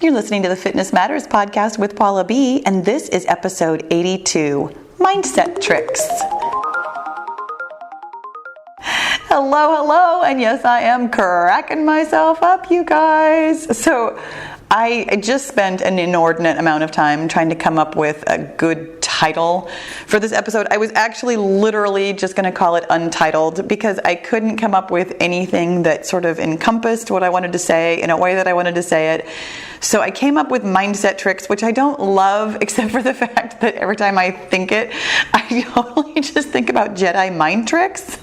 You're listening to the Fitness Matters podcast with Paula B, and this is episode 82, Mindset Tricks. Hello, and yes, I am cracking myself up, you guys. So I just spent an inordinate amount of time trying to come up with a good title for this episode. I was actually literally just going to call it Untitled because I couldn't come up with anything that sort of encompassed what I wanted to say in a way that I wanted to say it. So I came up with Mindset Tricks, which I don't love except for the fact that every time I think it, I totally just think about Jedi mind tricks.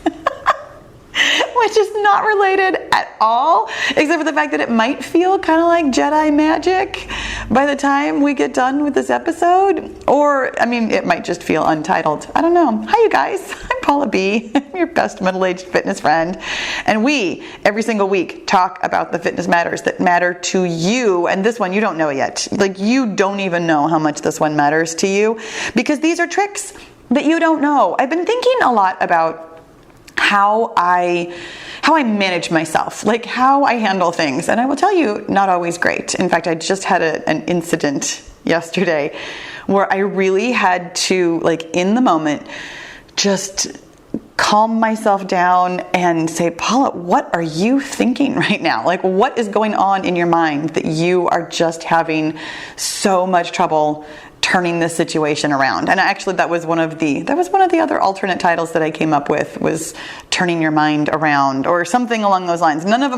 Which is not related at all, except for the fact that it might feel kind of like Jedi magic by the time we get done with this episode. Or, I mean, it might just feel untitled. I don't know. Hi, you guys. I'm Paula B. I'm your best middle-aged fitness friend. And we, every single week, talk about the fitness matters that matter to you. And this one, you don't know yet. Like, you don't even know how much this one matters to you because these are tricks that you don't know. I've been thinking a lot about how I manage myself, like how I handle things. And I will tell you, not always great. In fact, I just had an incident yesterday where I really had to, like in the moment, just calm myself down and say, Paula, what are you thinking right now? Like, what is going on in your mind that you are just having so much trouble turning this situation around? And actually that was one of the other alternate titles that I came up with, was turning your mind around or something along those lines. None of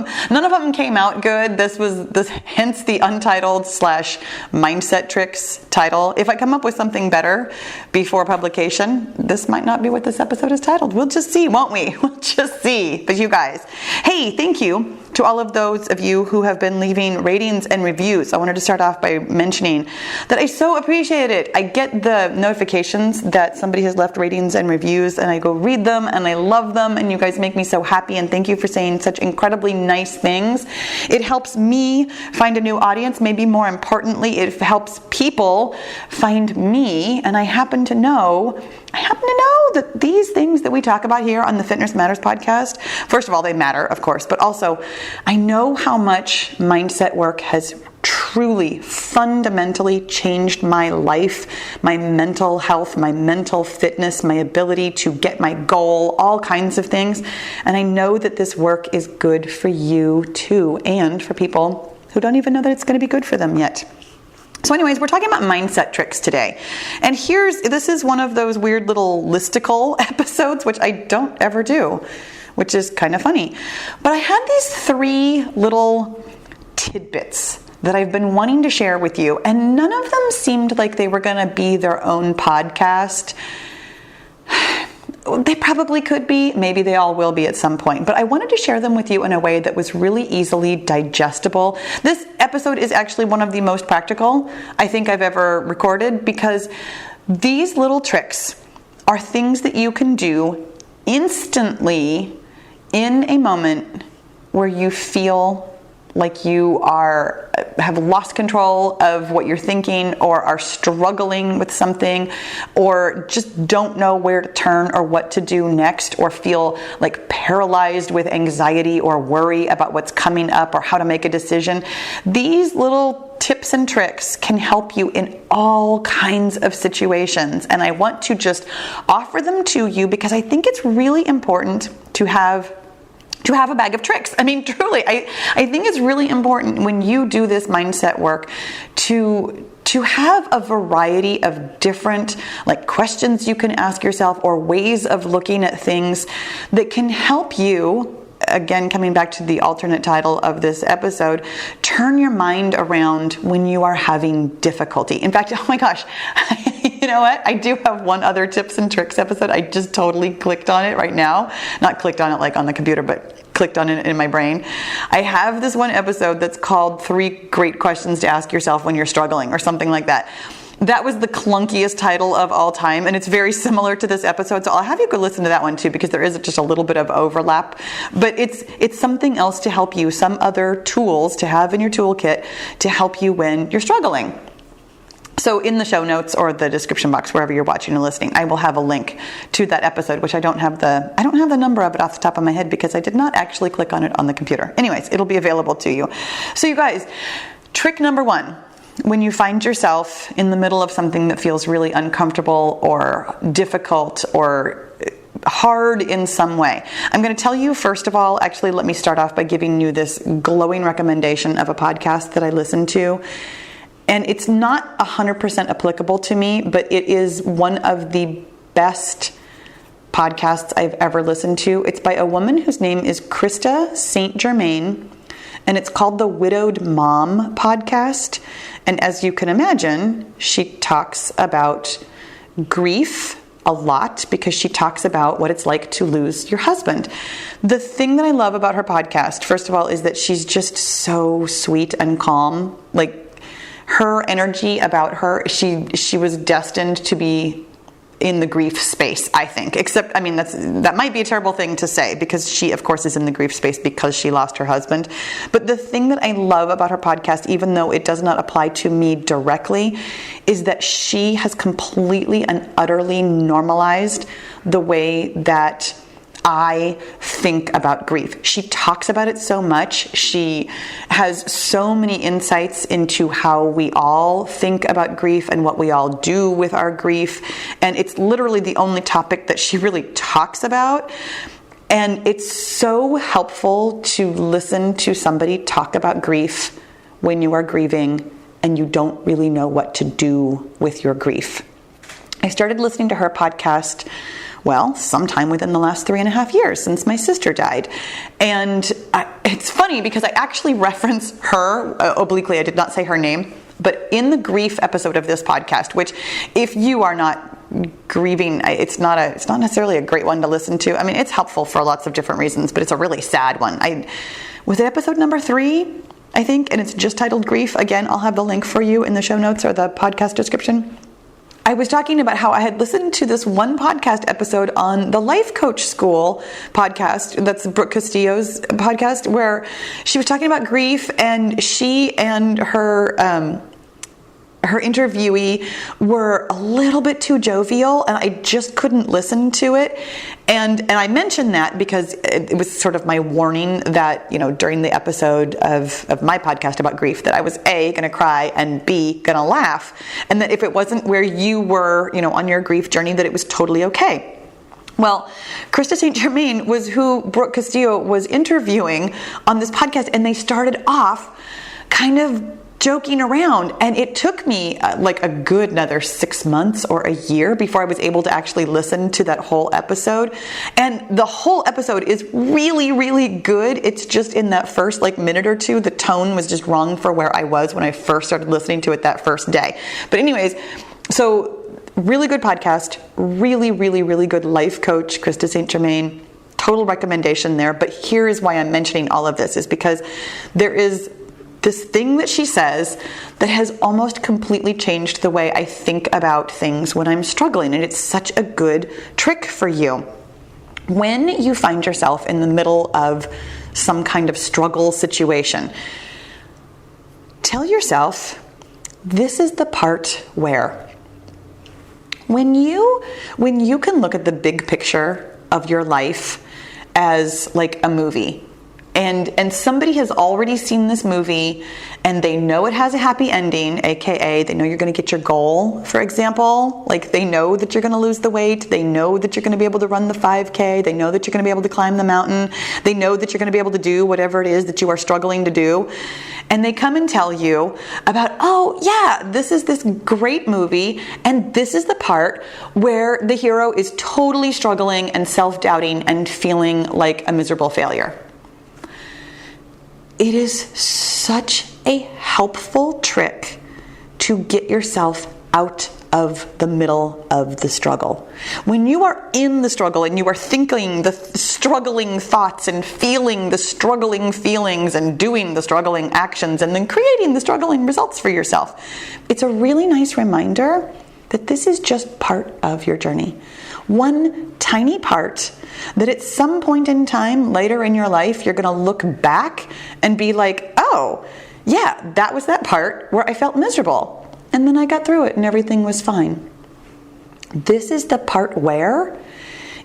them came out good. Hence the Untitled / Mindset Tricks title. If I come up with something better before publication, this might not be what this episode is titled. We'll just see, won't we? We'll just see. But you guys, hey, thank you to all of those of you who have been leaving ratings and reviews. I wanted to start off by mentioning that I so appreciate it. I get the notifications that somebody has left ratings and reviews, and I go read them, and I love them, and you guys make me so happy, and thank you for saying such incredibly nice things. It helps me find a new audience. Maybe more importantly, it helps people find me, and I happen to know that these things that we talk about here on the Fitness Matters podcast, first of all, they matter, of course, but also I know how much mindset work has truly, fundamentally changed my life, my mental health, my mental fitness, my ability to get my goal, all kinds of things. And I know that this work is good for you too, and for people who don't even know that it's going to be good for them yet. So anyways, we're talking about mindset tricks today. And this is one of those weird little listicle episodes, which I don't ever do, which is kind of funny. But I had these 3 little tidbits that I've been wanting to share with you, and none of them seemed like they were going to be their own podcast. They probably could be, maybe they all will be at some point, but I wanted to share them with you in a way that was really easily digestible. This episode is actually one of the most practical I think I've ever recorded, because these little tricks are things that you can do instantly in a moment where you feel like you have lost control of what you're thinking, or are struggling with something, or just don't know where to turn or what to do next, or feel like paralyzed with anxiety or worry about what's coming up or how to make a decision. These little tips and tricks can help you in all kinds of situations, and I want to just offer them to you because I think it's really important to have a bag of tricks. I mean, truly, I think it's really important when you do this mindset work to have a variety of different questions you can ask yourself, or ways of looking at things that can help you, again, coming back to the alternate title of this episode, turn your mind around when you are having difficulty. In fact, oh my gosh, you know what? I do have one other tips and tricks episode. I just totally clicked on it right now. Not clicked on it like on the computer, but clicked on it in my brain. I have this one episode that's called 3 Great Questions to Ask Yourself When You're Struggling, or something like that. That was the clunkiest title of all time, and it's very similar to this episode, so I'll have you go listen to that one too, because there is just a little bit of overlap. But it's something else to help you, some other tools to have in your toolkit to help you when you're struggling. So in the show notes or the description box, wherever you're watching or listening, I will have a link to that episode, which I don't have the number of it off the top of my head because I did not actually click on it on the computer. Anyways, it'll be available to you. So you guys, Trick number 1. When you find yourself in the middle of something that feels really uncomfortable or difficult or hard in some way, I'm going to tell you, first of all, actually, let me start off by giving you this glowing recommendation of a podcast that I listen to. And it's not 100% applicable to me, but it is one of the best podcasts I've ever listened to. It's by a woman whose name is Krista St. Germain, and it's called the Widowed Mom Podcast. And as you can imagine, she talks about grief a lot because she talks about what it's like to lose your husband. The thing that I love about her podcast, first of all, is that she's just so sweet and calm. Like, her energy about her, she was destined to be in the grief space, I think. Except, I mean, that might be a terrible thing to say, because she, of course, is in the grief space because she lost her husband. But the thing that I love about her podcast, even though it does not apply to me directly, is that she has completely and utterly normalized the way that I think about grief. She talks about it so much. She has so many insights into how we all think about grief and what we all do with our grief. And it's literally the only topic that she really talks about. And it's so helpful to listen to somebody talk about grief when you are grieving and you don't really know what to do with your grief. I started listening to her podcast, well, sometime within the last 3.5 years since my sister died. And it's funny because I actually reference her obliquely. I did not say her name, but in the grief episode of this podcast, which if you are not grieving, it's not necessarily a great one to listen to. I mean, it's helpful for lots of different reasons, but it's a really sad one. Was it episode number 3, I think? And it's just titled Grief. Again, I'll have the link for you in the show notes or the podcast description. I was talking about how I had listened to this one podcast episode on the Life Coach School podcast. That's Brooke Castillo's podcast, where she was talking about grief, and she and her interviewee were a little bit too jovial, and I just couldn't listen to it. And I mentioned that because it was sort of my warning that, you know, during the episode of my podcast about grief, that I was A, going to cry, and B, going to laugh. And that if it wasn't where you were, you know, on your grief journey, that it was totally okay. Well, Krista St. Germain was who Brooke Castillo was interviewing on this podcast, and they started off kind of joking around, and it took me like a good another 6 months or a year before I was able to actually listen to that whole episode. And the whole episode is really, really good. It's just in that first minute or two, the tone was just wrong for where I was when I first started listening to it that first day. But anyways, so really good podcast, really, really, really good life coach, Krista St. Germain. Total recommendation there. But here is why I'm mentioning all of this, is because there is this thing that she says that has almost completely changed the way I think about things when I'm struggling. And it's such a good trick for you. When you find yourself in the middle of some kind of struggle situation, tell yourself, this is the part where. When you can look at the big picture of your life as like a movie, and somebody has already seen this movie and they know it has a happy ending, aka they know you're going to get your goal, for example. Like, they know that you're going to lose the weight, they know that you're going to be able to run the 5K, they know that you're going to be able to climb the mountain, they know that you're going to be able to do whatever it is that you are struggling to do. And they come and tell you about, oh yeah, this is this great movie, and this is the part where the hero is totally struggling and self-doubting and feeling like a miserable failure. It is such a helpful trick to get yourself out of the middle of the struggle. When you are in the struggle and you are thinking the struggling thoughts and feeling the struggling feelings and doing the struggling actions and then creating the struggling results for yourself, it's a really nice reminder that this is just part of your journey. One tiny part that at some point in time later in your life, you're going to look back and be like, oh, yeah, that was that part where I felt miserable. And then I got through it and everything was fine. This is the part where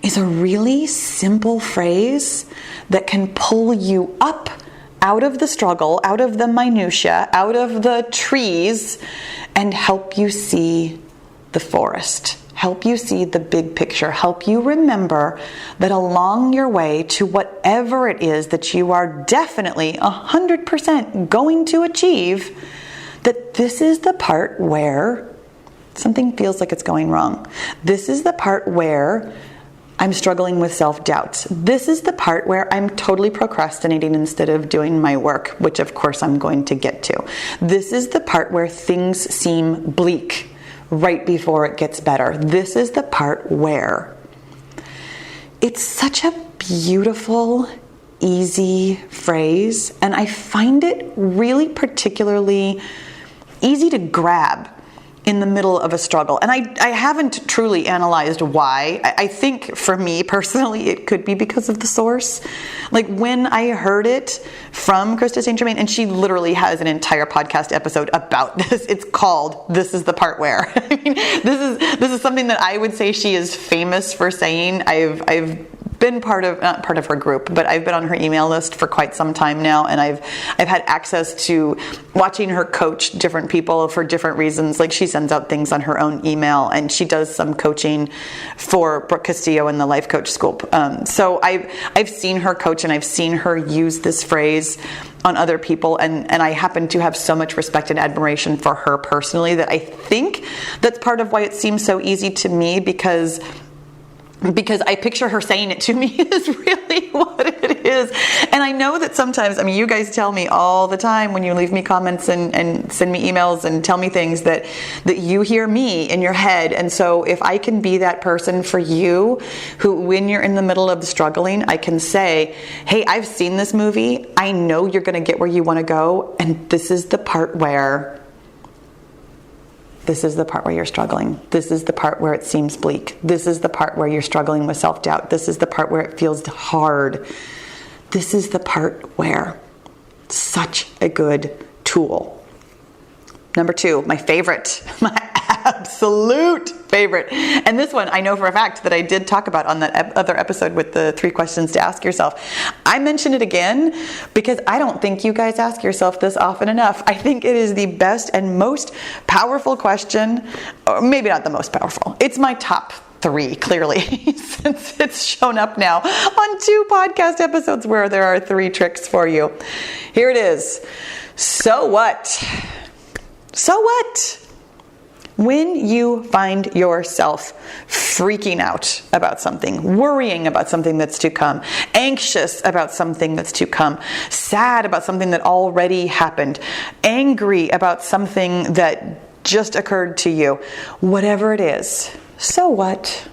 is a really simple phrase that can pull you up out of the struggle, out of the minutia, out of the trees, and help you see the forest, help you see the big picture, help you remember that along your way to whatever it is that you are definitely 100% going to achieve, that this is the part where something feels like it's going wrong. This is the part where I'm struggling with self-doubts. This is the part where I'm totally procrastinating instead of doing my work, which of course I'm going to get to. This is the part where things seem bleak right before it gets better. This is the part where it's such a beautiful, easy phrase, and I find it really particularly easy to grab in the middle of a struggle. And I haven't truly analyzed why. I think for me personally, it could be because of the source. Like when I heard it from Krista St. Germain, and she literally has an entire podcast episode about this. It's called "This is the Part Where." I mean, this is something that I would say she is famous for saying. I've been not part of her group, but I've been on her email list for quite some time now, and I've had access to watching her coach different people for different reasons. Like she sends out things on her own email, and she does some coaching for Brooke Castillo in the Life Coach School. So I've seen her coach, and I've seen her use this phrase on other people, and I happen to have so much respect and admiration for her personally that I think that's part of why it seems so easy to me, because I picture her saying it to me is really what it is. And I know that sometimes, I mean, you guys tell me all the time when you leave me comments and send me emails and tell me things that you hear me in your head. And so if I can be that person for you who, when you're in the middle of struggling, I can say, hey, I've seen this movie. I know you're going to get where you want to go. And this is the part where... This is the part where you're struggling. This is the part where it seems bleak. This is the part where you're struggling with self-doubt. This is the part where it feels hard. This is the part where such a good tool. Number 2, my favorite, my absolute favorite. And this one I know for a fact that I did talk about on that other episode with the 3 questions to ask yourself. I mention it again because I don't think you guys ask yourself this often enough. I think it is the best and most powerful question, or maybe not the most powerful. It's my top 3, clearly, since it's shown up now on 2 podcast episodes where there are 3 tricks for you. Here it is. So what? So what? When you find yourself freaking out about something, worrying about something that's to come, anxious about something that's to come, sad about something that already happened, angry about something that just occurred to you, whatever it is, so what?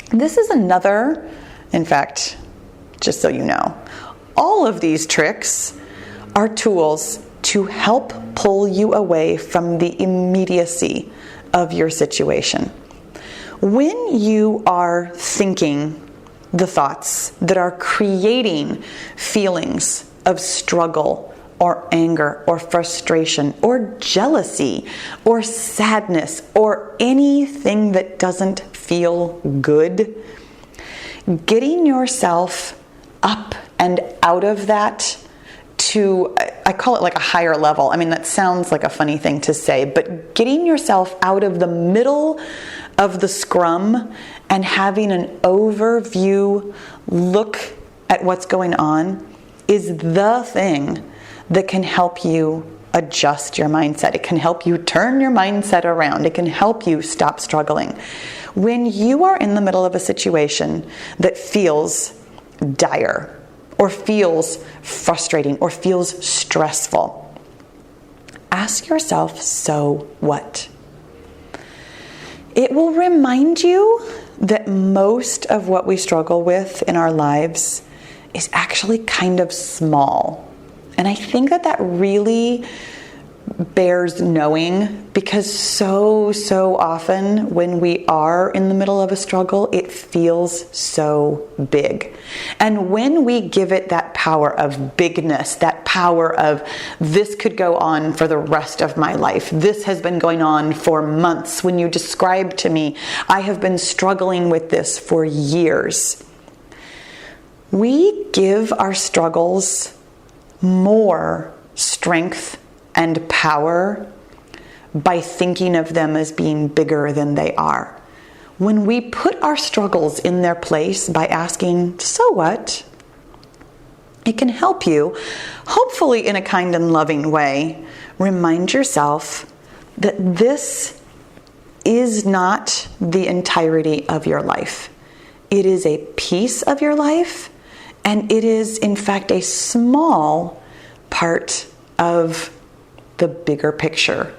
This is another, in fact, just so you know, all of these tricks are tools to help pull you away from the immediacy of your situation. When you are thinking the thoughts that are creating feelings of struggle or anger or frustration or jealousy or sadness or anything that doesn't feel good, getting yourself up and out of that to, I call it like a higher level. I mean, that sounds like a funny thing to say, but getting yourself out of the middle of the scrum and having an overview look at what's going on is the thing that can help you adjust your mindset. It can help you turn your mindset around. It can help you stop struggling. When you are in the middle of a situation that feels dire, or feels frustrating, or feels stressful, ask yourself, so what? It will remind you that most of what we struggle with in our lives is actually kind of small. And I think that really bears knowing, because so often when we are in the middle of a struggle, it feels so big. And when we give it that power of bigness, that power of this could go on for the rest of my life, this has been going on for months, when you describe to me, I have been struggling with this for years, we give our struggles more strength and power by thinking of them as being bigger than they are. When we put our struggles in their place by asking, so what? It can help you, hopefully in a kind and loving way, remind yourself that this is not the entirety of your life. It is a piece of your life, and it is, in fact, a small part of the bigger picture.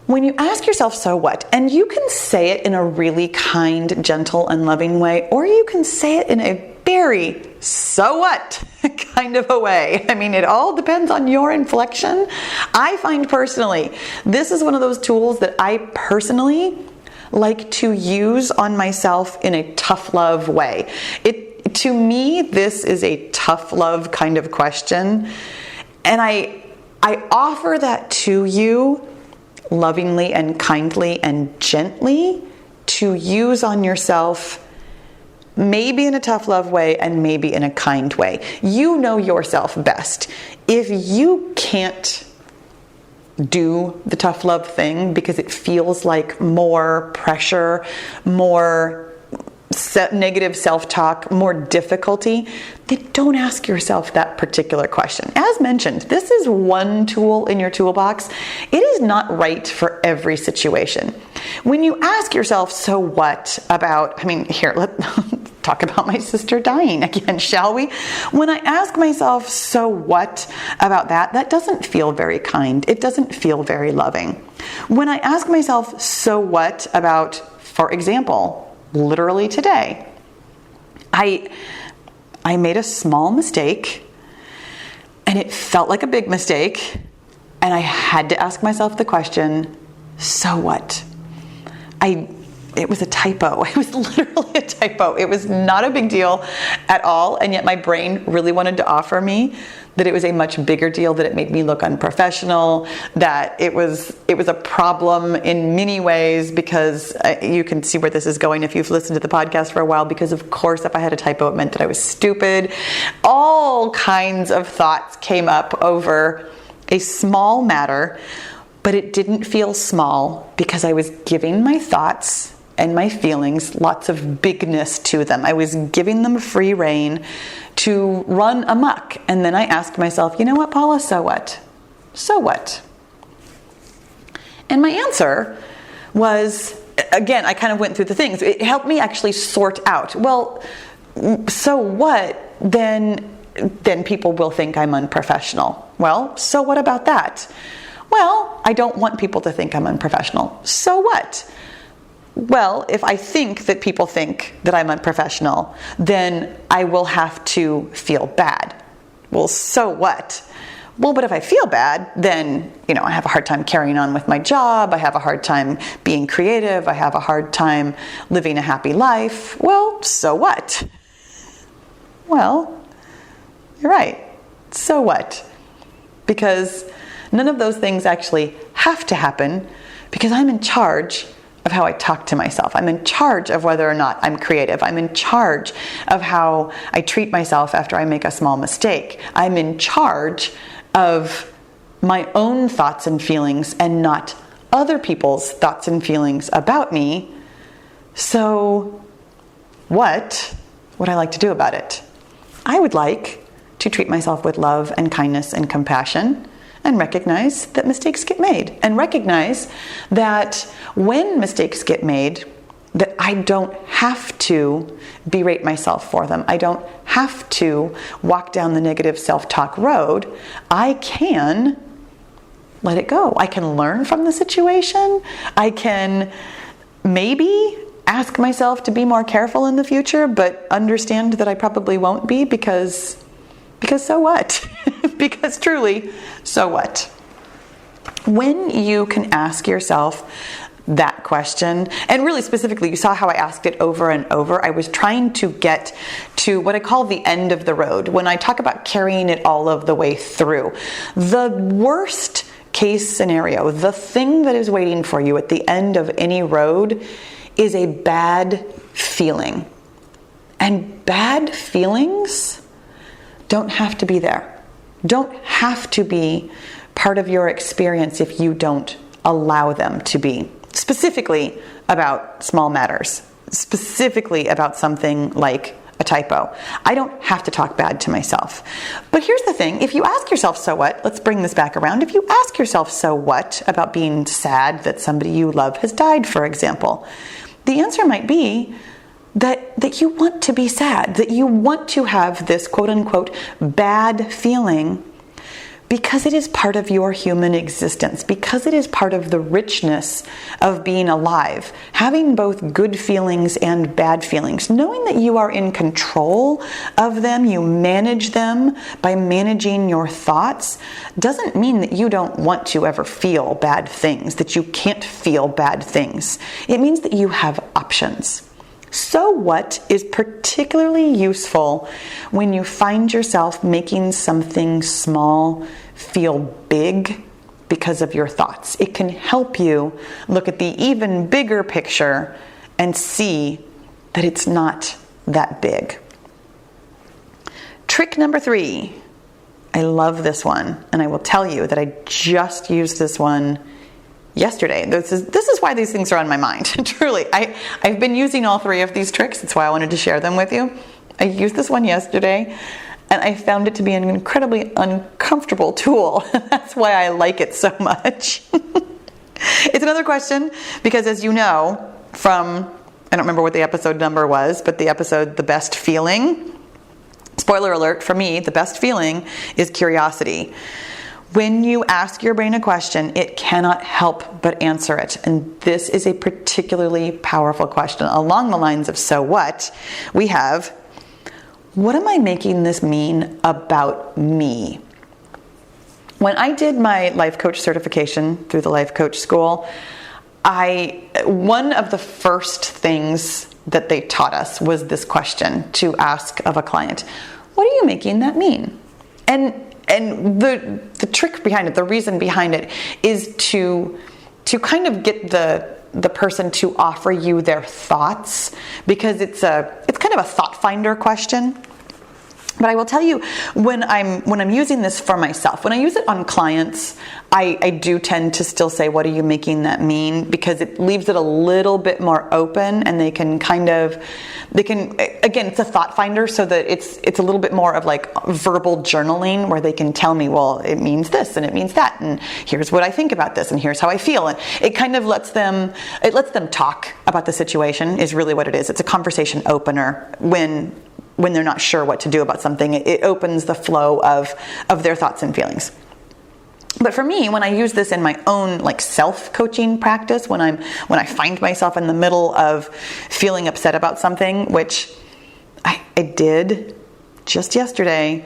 When you ask yourself, so what? And you can say it in a really kind, gentle, and loving way, or you can say it in a very so what kind of a way. I mean, it all depends on your inflection. I find personally, this is one of those tools that I personally like to use on myself in a tough love way. To me, this is a tough love kind of question. And I offer that to you lovingly and kindly and gently to use on yourself, maybe in a tough love way and maybe in a kind way. You know yourself best. If you can't do the tough love thing because it feels like more pressure, more negative self-talk, more difficulty, then don't ask yourself that particular question. As mentioned, this is one tool in your toolbox. It is not right for every situation. When you ask yourself, so what about, let's talk about my sister dying again, shall we? When I ask myself, so what about that, that doesn't feel very kind. It doesn't feel very loving. When I ask myself, so what about, for example, literally today, I made a small mistake and it felt like a big mistake, and I had to ask myself the question, so what? It was a typo. It was literally a typo. It was not a big deal at all, and yet my brain really wanted to offer me that it was a much bigger deal, that it made me look unprofessional, that it was a problem in many ways, because you can see where this is going if you've listened to the podcast for a while, because of course if I had a typo it meant that I was stupid. All kinds of thoughts came up over a small matter, but it didn't feel small because I was giving my thoughts and my feelings lots of bigness to them. I was giving them free rein to run amok. And then I asked myself, you know what, Paula, so what? So what? And my answer was, again, I kind of went through the things. It helped me actually sort out, well, so what? Then people will think I'm unprofessional. Well, so what about that? Well, I don't want people to think I'm unprofessional. So what? Well, if I think that people think that I'm unprofessional, then I will have to feel bad. Well, so what? Well, but if I feel bad, then, I have a hard time carrying on with my job. I have a hard time being creative. I have a hard time living a happy life. Well, so what? Well, you're right. So what? Because none of those things actually have to happen, because I'm in charge of how I talk to myself. I'm in charge of whether or not I'm creative. I'm in charge of how I treat myself after I make a small mistake. I'm in charge of my own thoughts and feelings and not other people's thoughts and feelings about me. So what would I like to do about it? I would like to treat myself with love and kindness and compassion, and recognize that mistakes get made, and recognize that when mistakes get made, that I don't have to berate myself for them. I don't have to walk down the negative self-talk road. I can let it go. I can learn from the situation. I can maybe ask myself to be more careful in the future, but understand that I probably won't be, because so what? Because truly, so what? When you can ask yourself that question, and really specifically, you saw how I asked it over and over. I was trying to get to what I call the end of the road. When I talk about carrying it all of the way through, the worst case scenario, the thing that is waiting for you at the end of any road, is a bad feeling. And bad feelings don't have to be there. Don't have to be part of your experience if you don't allow them to be. Specifically about small matters. Specifically about something like a typo. I don't have to talk bad to myself. But here's the thing, if you ask yourself, so what? Let's bring this back around. If you ask yourself, so what, about being sad that somebody you love has died, for example, the answer might be that you want to be sad, that you want to have this quote unquote bad feeling because it is part of your human existence, because it is part of the richness of being alive, having both good feelings and bad feelings, knowing that you are in control of them, you manage them by managing your thoughts, doesn't mean that you don't want to ever feel bad things, that you can't feel bad things. It means that you have options. So what is particularly useful when you find yourself making something small feel big because of your thoughts? It can help you look at the even bigger picture and see that it's not that big. Trick number 3. I love this one, and I will tell you that I just used this one yesterday. This is why these things are on my mind. Truly, I've been using all 3 of these tricks. That's why I wanted to share them with you. I used this one yesterday, and I found it to be an incredibly uncomfortable tool. That's why I like it so much. It's another question because, as you know from, I don't remember what the episode number was, but the episode, The Best Feeling, spoiler alert, for me, the best feeling is curiosity. When you ask your brain a question, it cannot help but answer it. And this is a particularly powerful question. Along the lines of so what, we have, what am I making this mean about me? When I did my life coach certification through the life coach school, one of the first things that they taught us was this question to ask of a client. What are you making that mean? And the trick behind it, the reason behind it, is to kind of get the person to offer you their thoughts, because it's kind of a thought finder question. But I will tell you, when I'm using this for myself, when I use it on clients, I do tend to still say, what are you making that mean? Because it leaves it a little bit more open, and they can again, it's a thought finder, so that it's a little bit more of like verbal journaling, where they can tell me, well, it means this and it means that, and here's what I think about this, and here's how I feel. And it kind of lets them talk about the situation, is really what it is. It's a conversation opener when they're not sure what to do about something. It opens the flow of their thoughts and feelings. But for me, when I use this in my own like self-coaching practice, when I find myself in the middle of feeling upset about something, which I did just yesterday,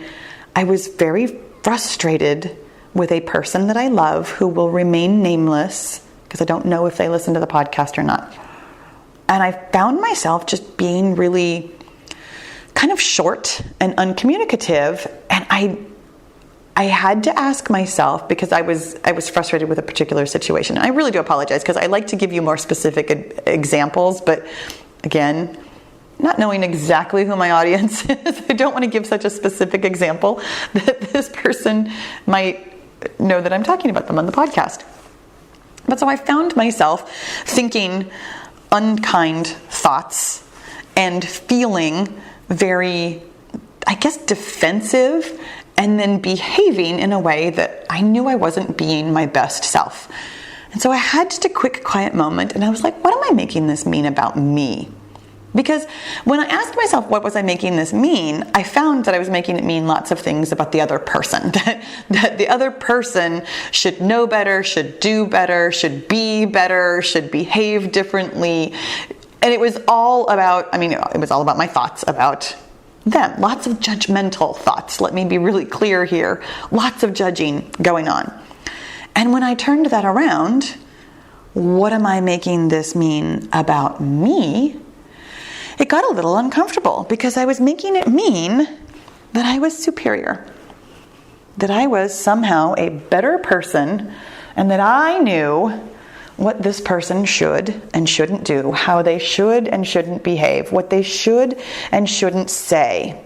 I was very frustrated with a person that I love who will remain nameless, because I don't know if they listen to the podcast or not. And I found myself just being really kind of short and uncommunicative, and I had to ask myself, because I was frustrated with a particular situation. And I really do apologize, because I like to give you more specific examples, but again, not knowing exactly who my audience is, I don't want to give such a specific example that this person might know that I'm talking about them on the podcast. But so I found myself thinking unkind thoughts and feeling very, I guess, defensive, and then behaving in a way that I knew I wasn't being my best self. And so I had just a quick, quiet moment, and I was like, what am I making this mean about me? Because when I asked myself, what was I making this mean, I found that I was making it mean lots of things about the other person. That the other person should know better, should do better, should be better, should behave differently. And it was all about, it was all about my thoughts about them. Lots of judgmental thoughts. Let me be really clear here. Lots of judging going on. And when I turned that around, what am I making this mean about me? It got a little uncomfortable, because I was making it mean that I was superior. That I was somehow a better person, and that I knew what this person should and shouldn't do, how they should and shouldn't behave, what they should and shouldn't say.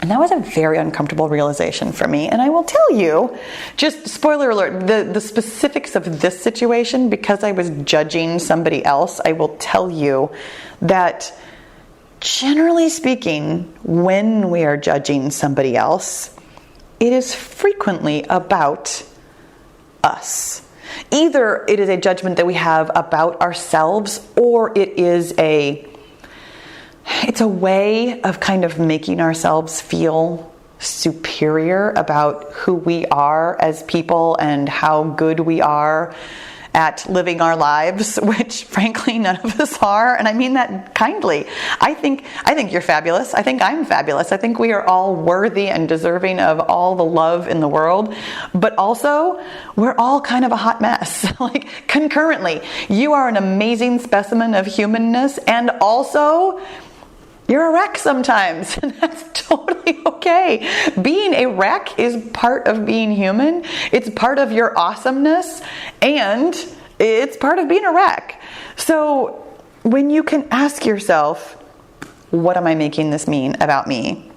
And that was a very uncomfortable realization for me. And I will tell you, just spoiler alert, the specifics of this situation, because I was judging somebody else, I will tell you that generally speaking, when we are judging somebody else, it is frequently about us. Either it is a judgment that we have about ourselves, or it's a way of kind of making ourselves feel superior about who we are as people and how good we are at living our lives, which frankly none of us are, and I mean that kindly. I think you're fabulous. I think I'm fabulous. I think we are all worthy and deserving of all the love in the world, but also we're all kind of a hot mess. Like concurrently, you are an amazing specimen of humanness, and also you're a wreck sometimes, and that's totally okay. Being a wreck is part of being human. It's part of your awesomeness, and it's part of being a wreck. So when you can ask yourself, what am I making this mean about me?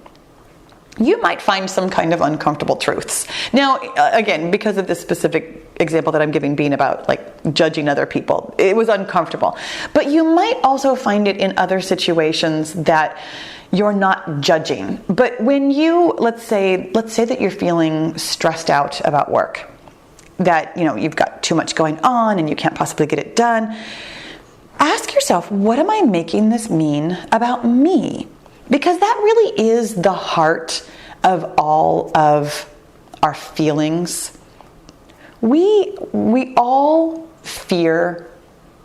You might find some kind of uncomfortable truths. Now, again, because of this specific example that I'm giving being about like judging other people, it was uncomfortable. But you might also find it in other situations that you're not judging. But when you, let's say that you're feeling stressed out about work, that you've got too much going on and you can't possibly get it done. Ask yourself, what am I making this mean about me? Because that really is the heart of all of our feelings. We all fear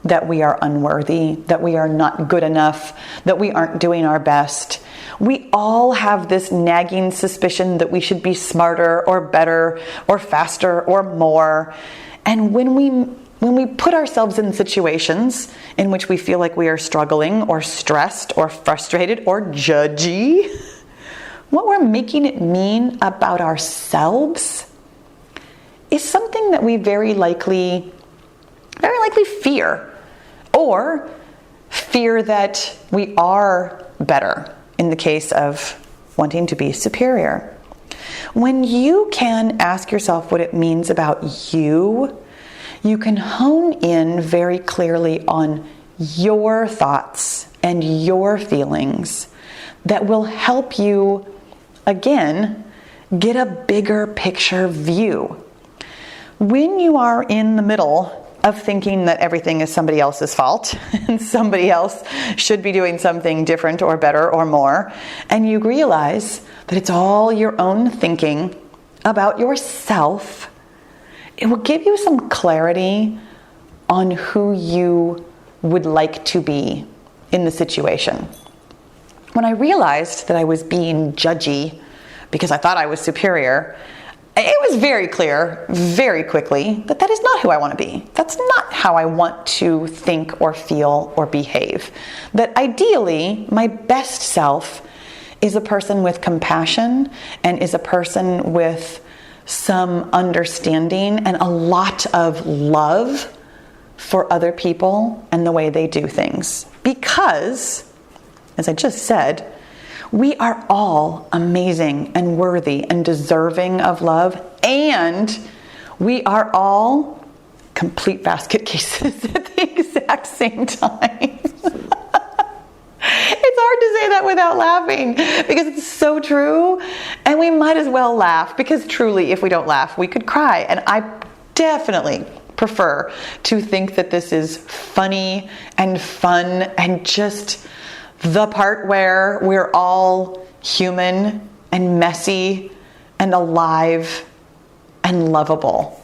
that we are unworthy, that we are not good enough, that we aren't doing our best. We all have this nagging suspicion that we should be smarter or better or faster or more. And when we put ourselves in situations in which we feel like we are struggling or stressed or frustrated or judgy, what we're making it mean about ourselves is something that we very likely fear, or fear that we are better in the case of wanting to be superior. When you can ask yourself what it means about you, you can hone in very clearly on your thoughts and your feelings that will help you, again, get a bigger picture view. When you are in the middle of thinking that everything is somebody else's fault and somebody else should be doing something different or better or more, and you realize that it's all your own thinking about yourself, it will give you some clarity on who you would like to be in the situation. When I realized that I was being judgy because I thought I was superior, it was very clear, very quickly, that is not who I want to be. That's not how I want to think or feel or behave. That ideally, my best self is a person with compassion and is a person with some understanding and a lot of love for other people and the way they do things. Because, as I just said, we are all amazing and worthy and deserving of love, and we are all complete basket cases at the exact same time. It's hard to say that without laughing because it's so true, and we might as well laugh because truly, if we don't laugh, we could cry. And I definitely prefer to think that this is funny and fun and just the part where we're all human and messy and alive and lovable.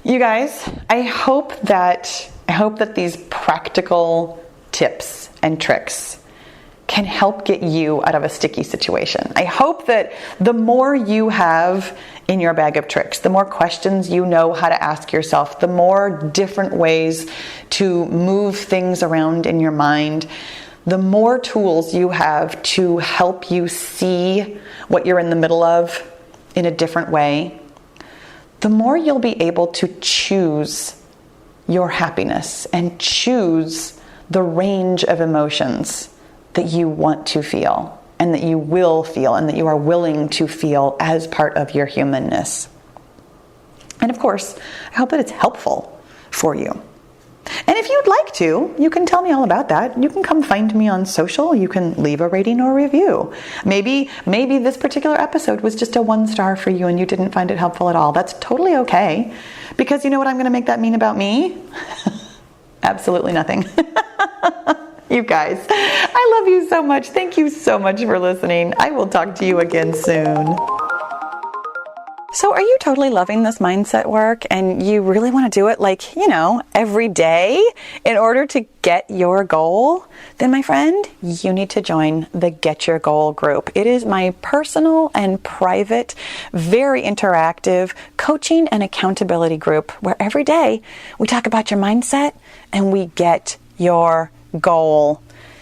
You guys, I hope that these practical tips and tricks can help get you out of a sticky situation. I hope that the more you have in your bag of tricks, the more questions you know how to ask yourself, the more different ways to move things around in your mind, the more tools you have to help you see what you're in the middle of in a different way, the more you'll be able to choose your happiness and choose the range of emotions that you want to feel and that you will feel and that you are willing to feel as part of your humanness. And of course, I hope that it's helpful for you. And if you'd like to, you can tell me all about that. You can come find me on social. You can leave a rating or review. Maybe this particular episode was just a 1-star for you and you didn't find it helpful at all. That's totally okay. Because you know what I'm going to make that mean about me? Absolutely nothing. You guys, I love you so much. Thank you so much for listening. I will talk to you again soon. So are you totally loving this mindset work and you really want to do it like, every day in order to get your goal? Then my friend, you need to join the Get Your Goal group. It is my personal and private, very interactive coaching and accountability group where every day we talk about your mindset and we get your goal.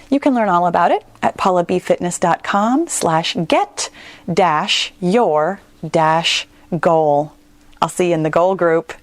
You can learn all about it at paulabfitness.com/get-your-goal. I'll see you in the goal group.